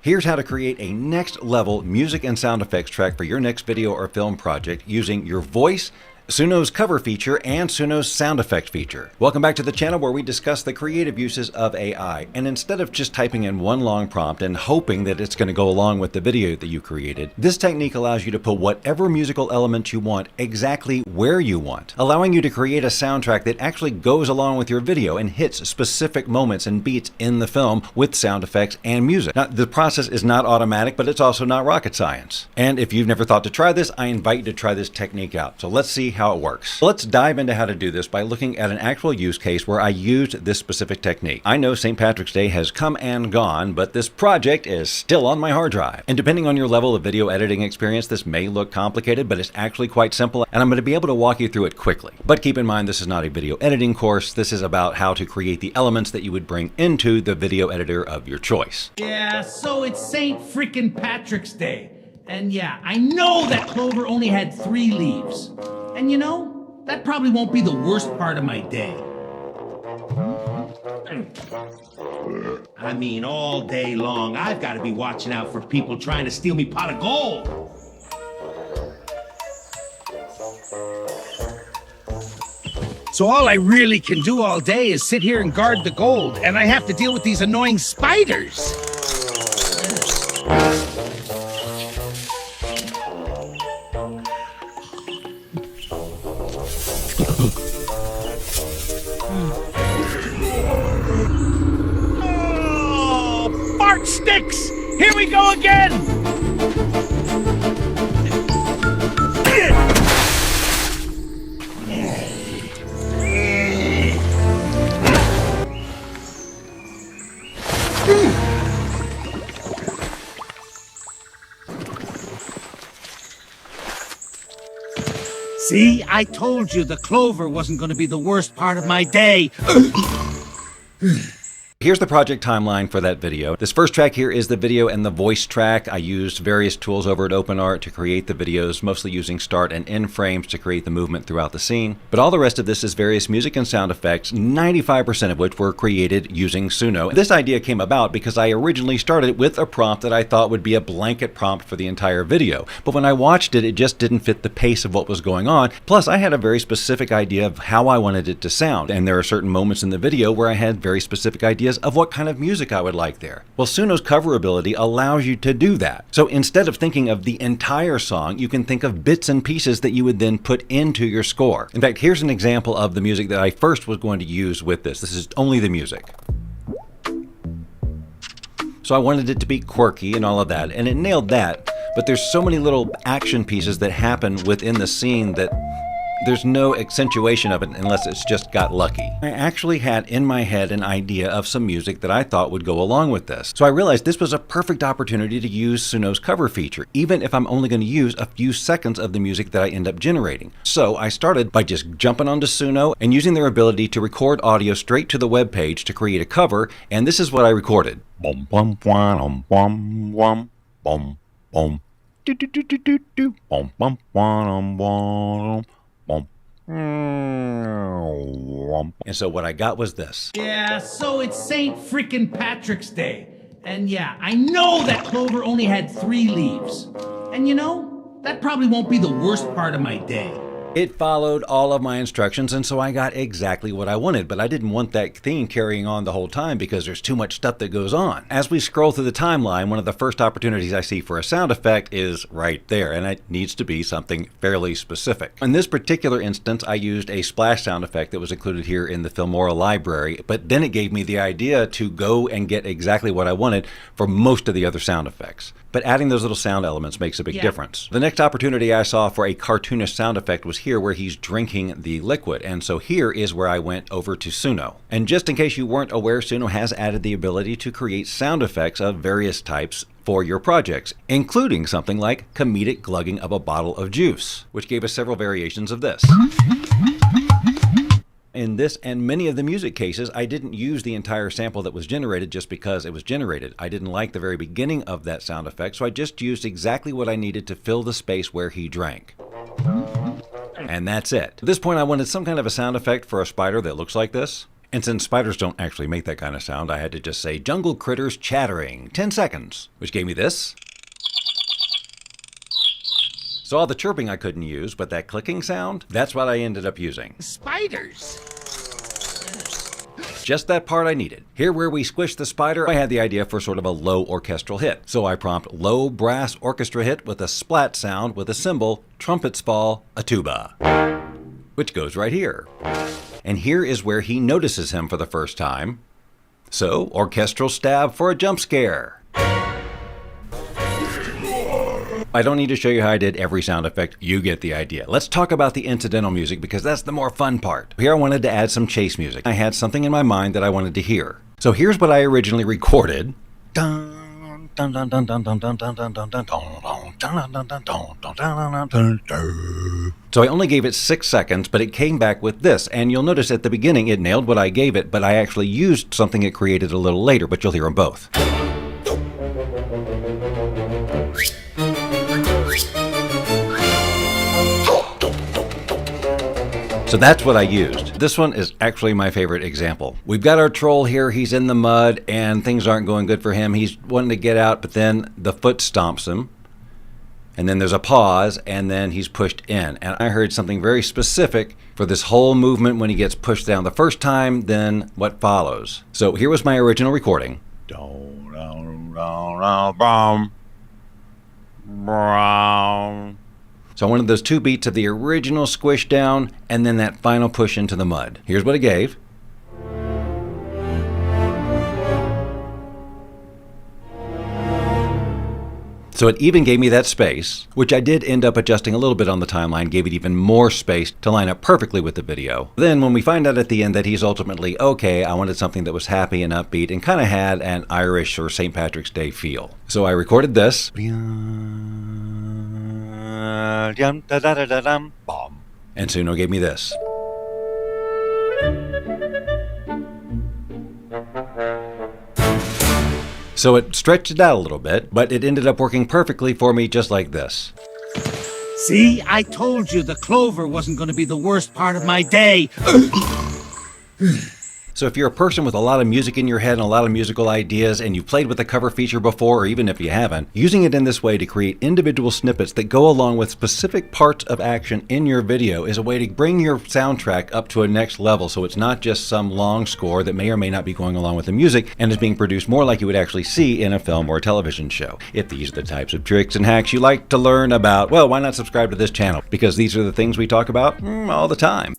Here's how to create a next level music and sound effects track for your next video or film project using your voice, Suno's cover feature, and Suno's sound effect feature. Welcome back to the channel where we discuss the creative uses of AI. And instead of just typing in one long prompt and hoping that it's going to go along with the video that you created, this technique allows you to put whatever musical element you want exactly where you want, allowing you to create a soundtrack that actually goes along with your video and hits specific moments and beats in the film with sound effects and music. Now, the process is not automatic, but it's also not rocket science. And if you've never thought to try this, I invite you to try this technique out. So let's see how it works. Let's dive into how to do this by looking at an actual use case where I used this specific technique. I know St. Patrick's Day has come and gone, but this project is still on my hard drive. And depending on your level of video editing experience, this may look complicated, but it's actually quite simple, and I'm going to be able to walk you through it quickly. But keep in mind, this is not a video editing course. This is about how to create the elements that you would bring into the video editor of your choice. Yeah, so it's St. Frickin' Patrick's Day. And yeah, I know that clover only had 3 leaves. And you know, that probably won't be the worst part of my day. I mean, all day long, I've got to be watching out for people trying to steal me pot of gold. So all I really can do all day is sit here and guard the gold, and I have to deal with these annoying spiders. Oh, fart sticks! Here we go again! See, I told you the clover wasn't going to be the worst part of my day. Here's the project timeline for that video. This first track here is the video and the voice track. I used various tools over at OpenArt to create the videos, mostly using start and end frames to create the movement throughout the scene. But all the rest of this is various music and sound effects, 95% of which were created using Suno. This idea came about because I originally started with a prompt that I thought would be a blanket prompt for the entire video. But when I watched it, it just didn't fit the pace of what was going on. Plus, I had a very specific idea of how I wanted it to sound. And there are certain moments in the video where I had very specific ideas of what kind of music I would like there. Well, Suno's cover ability allows you to do that. So instead of thinking of the entire song, you can think of bits and pieces that you would then put into your score. In fact, here's an example of the music that I first was going to use with this. This is only the music. So I wanted it to be quirky and all of that, and it nailed that. But there's so many little action pieces that happen within the scene that there's no accentuation of it unless it's just got lucky. I actually had in my head an idea of some music that I thought would go along with this. So I realized this was a perfect opportunity to use Suno's cover feature, even if I'm only going to use a few seconds of the music that I end up generating. So I started by just jumping onto Suno and using their ability to record audio straight to the web page to create a cover, and this is what I recorded. Bum bum bum bum bum bum bum do do do do do do bum bum bum bum. And so what I got was this. Yeah, so it's St. Frickin' Patrick's Day. And yeah, I know that clover only had 3 leaves. And you know, that probably won't be the worst part of my day. It followed all of my instructions, and so I got exactly what I wanted, but I didn't want that theme carrying on the whole time because there's too much stuff that goes on. As we scroll through the timeline, one of the first opportunities I see for a sound effect is right there, and it needs to be something fairly specific. In this particular instance, I used a splash sound effect that was included here in the Filmora library, but then it gave me the idea to go and get exactly what I wanted for most of the other sound effects. But adding those little sound elements makes a big difference. The next opportunity I saw for a cartoonish sound effect was here where he's drinking the liquid. And so here is where I went over to Suno. And just in case you weren't aware, Suno has added the ability to create sound effects of various types for your projects, including something like comedic glugging of a bottle of juice, which gave us several variations of this. In this and many of the music cases, I didn't use the entire sample that was generated just because it was generated. I didn't like the very beginning of that sound effect, so I just used exactly what I needed to fill the space where he drank. And that's it. At this point, I wanted some kind of a sound effect for a spider that looks like this. And since spiders don't actually make that kind of sound, I had to just say jungle critters chattering, 10 seconds, which gave me this. So all the chirping I couldn't use, but that clicking sound, that's what I ended up using. Spiders. Just that part I needed. Here where we squish the spider, I had the idea for sort of a low orchestral hit. So I prompt low brass orchestra hit with a splat sound with a cymbal, trumpets fall, a tuba, which goes right here. And here is where he notices him for the first time. So orchestral stab for a jump scare. I don't need to show you how I did every sound effect. You get the idea. Let's talk about the incidental music because that's the more fun part. Here I wanted to add some chase music. I had something in my mind that I wanted to hear. So here's what I originally recorded. So I only gave it 6 seconds, but it came back with this. And you'll notice at the beginning it nailed what I gave it, but I actually used something it created a little later, but you'll hear them both. So that's what I used. This one is actually my favorite example. We've got our troll here, he's in the mud and things aren't going good for him. He's wanting to get out, but then the foot stomps him. And then there's a pause and then he's pushed in. And I heard something very specific for this whole movement when he gets pushed down the first time, then what follows. So here was my original recording. So I wanted those 2 beats of the original squish down and then that final push into the mud. Here's what it gave. So it even gave me that space, which I did end up adjusting a little bit on the timeline, gave it even more space to line up perfectly with the video. Then when we find out at the end that he's ultimately okay, I wanted something that was happy and upbeat and kind of had an Irish or St. Patrick's Day feel. So I recorded this. And Suno gave me this. So it stretched it out a little bit, but it ended up working perfectly for me just like this. See, I told you the clover wasn't going to be the worst part of my day. So if you're a person with a lot of music in your head and a lot of musical ideas and you've played with the cover feature before, or even if you haven't, using it in this way to create individual snippets that go along with specific parts of action in your video is a way to bring your soundtrack up to a next level so it's not just some long score that may or may not be going along with the music and is being produced more like you would actually see in a film or a television show. If these are the types of tricks and hacks you like to learn about, well, why not subscribe to this channel? Because these are the things we talk about all the time.